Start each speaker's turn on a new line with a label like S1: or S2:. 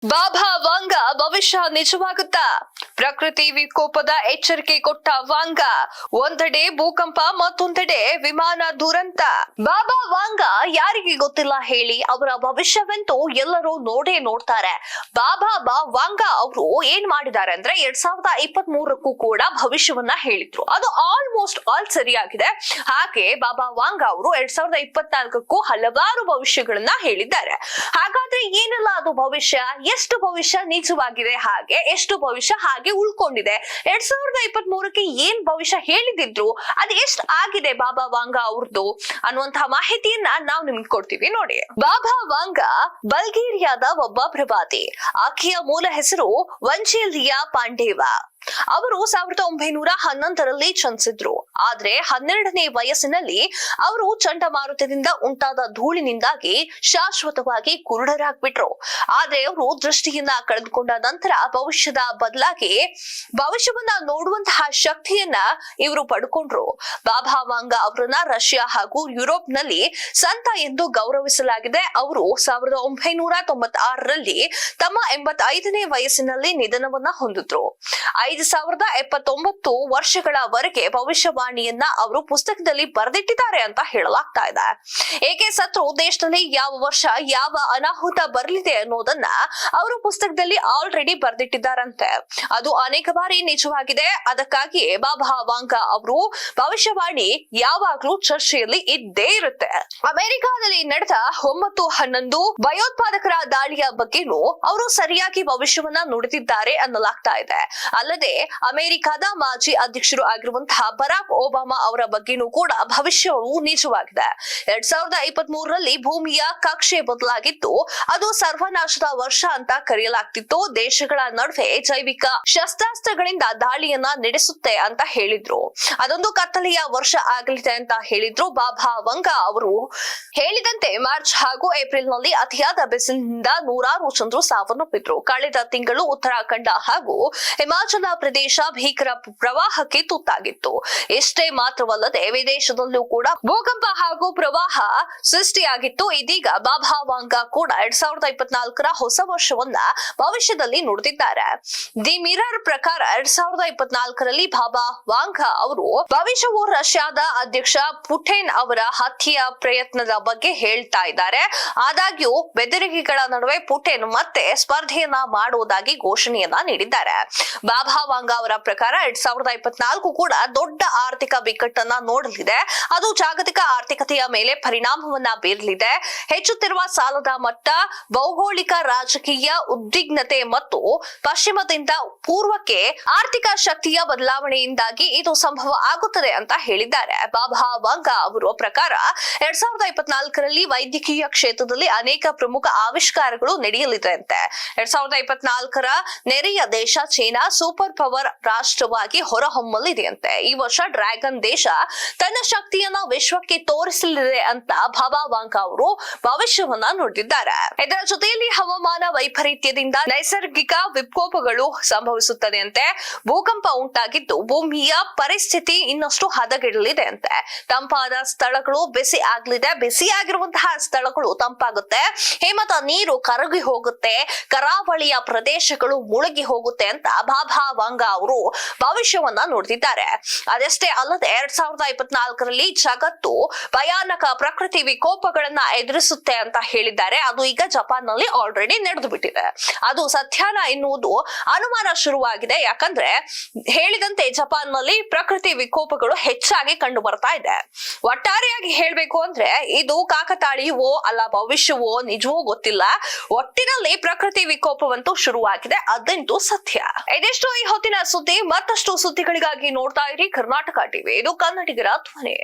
S1: ಬಾಬಾ ವಾಂಗ ಭವಿಷ್ಯ ನಿಜವಾಗುತ್ತಾ? ಪ್ರಕೃತಿ ವಿಕೋಪದ ಎಚ್ಚರಿಕೆ ಕೊಟ್ಟ ವಾಂಗ. ಒಂದೆಡೆ ಭೂಕಂಪ, ಮತ್ತೊಂದೆಡೆ ವಿಮಾನ ದುರಂತ. ಬಾಬಾ ವಾಂಗ ಯಾರಿಗೆ ಗೊತ್ತಿಲ್ಲ ಹೇಳಿ? ಅವರ ಭವಿಷ್ಯವಂತೂ ಎಲ್ಲರೂ ನೋಡ್ತಾರೆ. ಬಾಬಾ ವಾಂಗ ಅವರು ಏನ್ ಮಾಡಿದ್ದಾರೆ ಅಂದ್ರೆ 2023 ಕೂಡ ಭವಿಷ್ಯವನ್ನ ಹೇಳಿದ್ರು. ಅದು ಆಲ್ಮೋಸ್ಟ್ ಆಲ್ ಸರಿಯಾಗಿದೆ. ಹಾಗೆ ಬಾಬಾ ವಾಂಗ ಅವರು 2024 ಹಲವಾರು ಭವಿಷ್ಯಗಳನ್ನ ಹೇಳಿದ್ದಾರೆ. ಹಾಗಾದ್ರೆ ಏನೆಲ್ಲ ಅದು ಭವಿಷ್ಯ? ಎಷ್ಟು ಭವಿಷ್ಯ ನಿಜವಾಗಿದೆ, ಹಾಗೆ ಎಷ್ಟು ಭವಿಷ್ಯ ಹಾಗೆ ಉಳ್ಕೊಂಡಿದೆ? 2023ಕ್ಕೆ ಏನ್ ಭವಿಷ್ಯ ಹೇಳಿದಿದ್ರು ಅದು ಎಷ್ಟು ಆಗಿದೆ ಬಾಬಾ ವಾಂಗ ಅವ್ರದ್ದು ಅನ್ನುವಂತಹ ಮಾಹಿತಿಯನ್ನ ನಾವು ನಿಮ್ಗೆ ಕೊಡ್ತೀವಿ ನೋಡಿ. ಬಾಬಾ ವಾಂಗ ಬಲ್ಗೇರಿಯಾದ ಒಬ್ಬ ಪ್ರವಾದಿ. ಆಕೆಯ ಮೂಲ ಹೆಸರು ವಂಚೇಲಿಯಾ ಪಾಂಡೇವಾ. ಅವರು 1911ರಲ್ಲಿ ಜನಿಸಿದ್ರು. ಆದ್ರೆ 12ನೇ ವಯಸ್ಸಿನಲ್ಲಿ ಅವರು ಚಂಡಮಾರುತದಿಂದ ಉಂಟಾದ ಧೂಳಿನಿಂದಾಗಿ ಶಾಶ್ವತವಾಗಿ ಕುರುಡರಾಗ್ಬಿಟ್ರು. ಆದ್ರೆ ಅವರು ದೃಷ್ಟಿಯನ್ನ ಕಳೆದುಕೊಂಡ ನಂತರ ಭವಿಷ್ಯದ ಬದಲಾಗಿ ಭವಿಷ್ಯವನ್ನ ನೋಡುವಂತಹ ಶಕ್ತಿಯನ್ನ ಇವರು ಪಡ್ಕೊಂಡ್ರು. ಬಾಬಾ ವಾಂಗ ಅವರನ್ನ ರಷ್ಯಾ ಹಾಗೂ ಯುರೋಪ್ ನಲ್ಲಿ ಸಂತ ಎಂದು ಗೌರವಿಸಲಾಗಿದೆ. ಅವರು 1996ರಲ್ಲಿ ತಮ್ಮ 85ನೇ ವಯಸ್ಸಿನಲ್ಲಿ ನಿಧನವನ್ನ ಹೊಂದಿದ್ರು. 5079 ವರ್ಷಗಳವರೆಗೆ ಭವಿಷ್ಯವಾಣಿಯನ್ನ ಅವರು ಪುಸ್ತಕದಲ್ಲಿ ಬರೆದಿಟ್ಟಿದ್ದಾರೆ ಅಂತ ಹೇಳಲಾಗ್ತಾ ಇದೆ. ಏಕೆ ಸತ್ರು, ದೇಶದಲ್ಲಿ ಯಾವ ವರ್ಷ ಯಾವ ಅನಾಹುತ ಬರಲಿದೆ ಅನ್ನೋದನ್ನ ಅವರು ಪುಸ್ತಕದಲ್ಲಿ ಆಲ್ರೆಡಿ ಬರೆದಿಟ್ಟಿದ್ದಾರಂತೆ. ಅದು ಅನೇಕ ಬಾರಿ ನಿಜವಾಗಿದೆ. ಅದಕ್ಕಾಗಿ ಬಾಬಾ ವಾಂಗ ಅವರು ಭವಿಷ್ಯವಾಣಿ ಯಾವಾಗ್ಲೂ ಚರ್ಚೆಯಲ್ಲಿ ಇದ್ದೇ ಇರುತ್ತೆ. ಅಮೆರಿಕಾದಲ್ಲಿ ನಡೆದ 9/11 ಭಯೋತ್ಪಾದಕರ ದಾಳಿಯ ಬಗ್ಗೆನೂ ಅವರು ಸರಿಯಾಗಿ ಭವಿಷ್ಯವನ್ನ ನುಡಿದಿದ್ದಾರೆ ಅನ್ನಲಾಗ್ತಾ ಇದೆ. ಅಲ್ಲದೆ ಅಮೆರಿಕದ ಮಾಜಿ ಅಧ್ಯಕ್ಷರು ಆಗಿರುವಂತಹ ಬರಾಕ್ ಒಬಾಮಾ ಅವರ ಬಗ್ಗೆನೂ ಕೂಡ ಭವಿಷ್ಯವು ನಿಜವಾಗಿದೆ. 2023ರಲ್ಲಿ ಭೂಮಿಯ ಕಕ್ಷೆ ಬದಲಾಗಿತ್ತು. ಅದು ಸರ್ವನಾಶದ ವರ್ಷ ಅಂತ ಕರೆಯಲಾಗ್ತಿತ್ತು. ದೇಶಗಳ ನಡುವೆ ಜೈವಿಕ ಶಸ್ತ್ರಾಸ್ತ್ರಗಳಿಂದ ದಾಳಿಯನ್ನ ನಡೆಸುತ್ತೆ ಅಂತ ಹೇಳಿದ್ರು. ಅದೊಂದು ಕತ್ತಲೆಯ ವರ್ಷ ಆಗಲಿದೆ ಅಂತ ಹೇಳಿದ್ರು. ಬಾಬಾ ವಾಂಗ ಅವರು ಹೇಳಿದಂತೆ ಮಾರ್ಚ್ ಹಾಗೂ ಏಪ್ರಿಲ್ ನಲ್ಲಿ ಅತಿಯಾದ ಬಿಸಿಲಿನಿಂದ ನೂರಾರು ಜನರು ಸಾವನ್ನಪ್ಪಿದ್ರು. ಕಳೆದ ತಿಂಗಳು ಉತ್ತರಾಖಂಡ ಹಾಗೂ ಹಿಮಾಚಲ ಪ್ರದೇಶ ಭೀಕರ ಪ್ರವಾಹಕ್ಕೆ ತುತ್ತಾಗಿತ್ತು. ಇಷ್ಟೇ ಮಾತ್ರವಲ್ಲದೆ ವಿದೇಶದಲ್ಲೂ ಕೂಡ ಭೂಕಂಪ ಹಾಗೂ ಪ್ರವಾಹ ಸೃಷ್ಟಿಯಾಗಿತ್ತು. ಇದೀಗ ಬಾಬಾ ವಾಂಗ ಕೂಡ 2024ರ ಹೊಸ ವರ್ಷವನ್ನ ಭವಿಷ್ಯದಲ್ಲಿ ನುಡಿದಿದ್ದಾರೆ. ದಿ ಮಿರರ್ ಪ್ರಕಾರ 2024ರಲ್ಲಿ ಬಾಬಾ ವಾಂಗ ಅವರು ಭವಿಷ್ಯವು ರಷ್ಯಾದ ಅಧ್ಯಕ್ಷ ಪುಟಿನ್ ಅವರ ಹತ್ಯೆಯ ಪ್ರಯತ್ನದ ಬಗ್ಗೆ ಹೇಳ್ತಾ ಇದ್ದಾರೆ. ಆದಾಗ್ಯೂ ಬೆದರಿಕೆಗಳ ನಡುವೆ ಪುಟಿನ್ ಮತ್ತೆ ಸ್ಪರ್ಧೆಯನ್ನ ಮಾಡುವುದಾಗಿ ಘೋಷಣೆಯನ್ನ ನೀಡಿದ್ದಾರೆ. ಬಾಬಾ ವಾಂಗ ಅವರ ಪ್ರಕಾರ 2024 ಕೂಡ ದೊಡ್ಡ ಆರ್ಥಿಕ ಬಿಕ್ಕಟ್ಟನ್ನ ನೋಡಲಿದೆ. ಅದು ಜಾಗತಿಕ ಆರ್ಥಿಕತೆಯ ಮೇಲೆ ಪರಿಣಾಮವನ್ನ ಬೀರಲಿದೆ. ಹೆಚ್ಚುತ್ತಿರುವ ಸಾಲದ ಮಟ್ಟ, ಭೌಗೋಳಿಕ ರಾಜಕೀಯ ಉದ್ವಿಗ್ನತೆ ಮತ್ತು ಪಶ್ಚಿಮದಿಂದ ಪೂರ್ವಕ್ಕೆ ಆರ್ಥಿಕ ಶಕ್ತಿಯ ಬದಲಾವಣೆಯಿಂದಾಗಿ ಇದು ಸಂಭವ ಆಗುತ್ತದೆ ಅಂತ ಹೇಳಿದ್ದಾರೆ. ಬಾಬಾ ವಾಂಗ ಅವರ ಪ್ರಕಾರ 2024ರಲ್ಲಿ ವೈದ್ಯಕೀಯ ಕ್ಷೇತ್ರದಲ್ಲಿ ಅನೇಕ ಪ್ರಮುಖ ಆವಿಷ್ಕಾರಗಳು ನಡೆಯಲಿದೆ ಅಂತೆ. 2024ರ ನೆರೆಯ ದೇಶ ಚೀನಾ ಸೂಪರ್ ಪವರ್ ರಾಷ್ಟ್ರವಾಗಿ ಹೊರಹೊಮ್ಮಲಿದೆಯಂತೆ. ಈ ವರ್ಷ ಡ್ರ್ಯಾಗನ್ ದೇಶ ತನ್ನ ಶಕ್ತಿಯನ್ನ ವಿಶ್ವಕ್ಕೆ ತೋರಿಸಲಿದೆ ಅಂತ ಬಾಬಾ ವಾಂಗ ಅವರು ಭವಿಷ್ಯವನ್ನ ನುಡಿದಿದ್ದಾರೆ. ಇದರ ಜೊತೆಯಲ್ಲಿ ಹವಾಮಾನ ವೈಪರೀತ್ಯದಿಂದ ನೈಸರ್ಗಿಕ ವಿಕೋಪಗಳು ಸಂಭವಿಸುತ್ತದೆ ಅಂತೆ. ಭೂಕಂಪ ಉಂಟಾಗಿದ್ದು ಭೂಮಿಯ ಪರಿಸ್ಥಿತಿ ಇನ್ನಷ್ಟು ಹದಗೆಡಲಿದೆ ಅಂತೆ. ತಂಪಾದ ಸ್ಥಳಗಳು ಬಿಸಿ ಆಗ್ಲಿದೆ. ಬಿಸಿಯಾಗಿರುವಂತಹ ಸ್ಥಳಗಳು ತಂಪಾಗುತ್ತೆ. ಹಿಮದ ನೀರು ಕರಗಿ ಹೋಗುತ್ತೆ. ಕರಾವಳಿಯ ಪ್ರದೇಶಗಳು ಮುಳುಗಿ ಹೋಗುತ್ತೆ ಅಂತ ಬಾಬಾ ವಾಂಗ ಅವರು ಭವಿಷ್ಯವನ್ನ ನುಡಿದಿದ್ದಾರೆ. ಅದಷ್ಟೇ ಅಲ್ಲದೆ 2024ರಲ್ಲಿ ಜಗತ್ತು ಭಯಾನಕ ಪ್ರಕೃತಿ ವಿಕೋಪಗಳನ್ನ ಎದುರಿಸುತ್ತೆ ಅಂತ ಹೇಳಿದ್ದಾರೆ. ಅದು ಈಗ ಜಪಾನ್ ನಲ್ಲಿ ಆಲ್ರೆಡಿ ನಡೆದು ಬಿಟ್ಟಿದೆ. ಅದು ಸತ್ಯಾನ ಎನ್ನುವುದು ಅನುಮಾನ ಶುರುವಾಗಿದೆ. ಯಾಕಂದ್ರೆ ಹೇಳಿದಂತೆ ಜಪಾನ್ ನಲ್ಲಿ ಪ್ರಕೃತಿ ವಿಕೋಪಗಳು ಹೆಚ್ಚಾಗಿ ಕಂಡು ಬರ್ತಾ ಇದೆ. ಒಟ್ಟಾರೆಯಾಗಿ ಹೇಳ್ಬೇಕು ಅಂದ್ರೆ ಇದು ಕಾಕತಾಳೀಯವೋ ಅಲ್ಲ ಭವಿಷ್ಯವೋ ನಿಜವೋ ಗೊತ್ತಿಲ್ಲ. ಒಟ್ಟಿನಲ್ಲಿ ಪ್ರಕೃತಿ ವಿಕೋಪವಂತೂ ಶುರುವಾಗಿದೆ, ಅದಂತೂ ಸತ್ಯ. ಇದಿಷ್ಟು ಈ ಹೊತ್ತಿನ ಸುದ್ದಿ. ಮತ್ತಷ್ಟು ಸುದ್ದಿಗಳಿಗಾಗಿ ನೋಡ್ತಾ ಇರಿ ಕರ್ನಾಟಕ ಟಿವಿ. ಇದು ಕನ್ನಡಿಗರ ಧ್ವನಿ.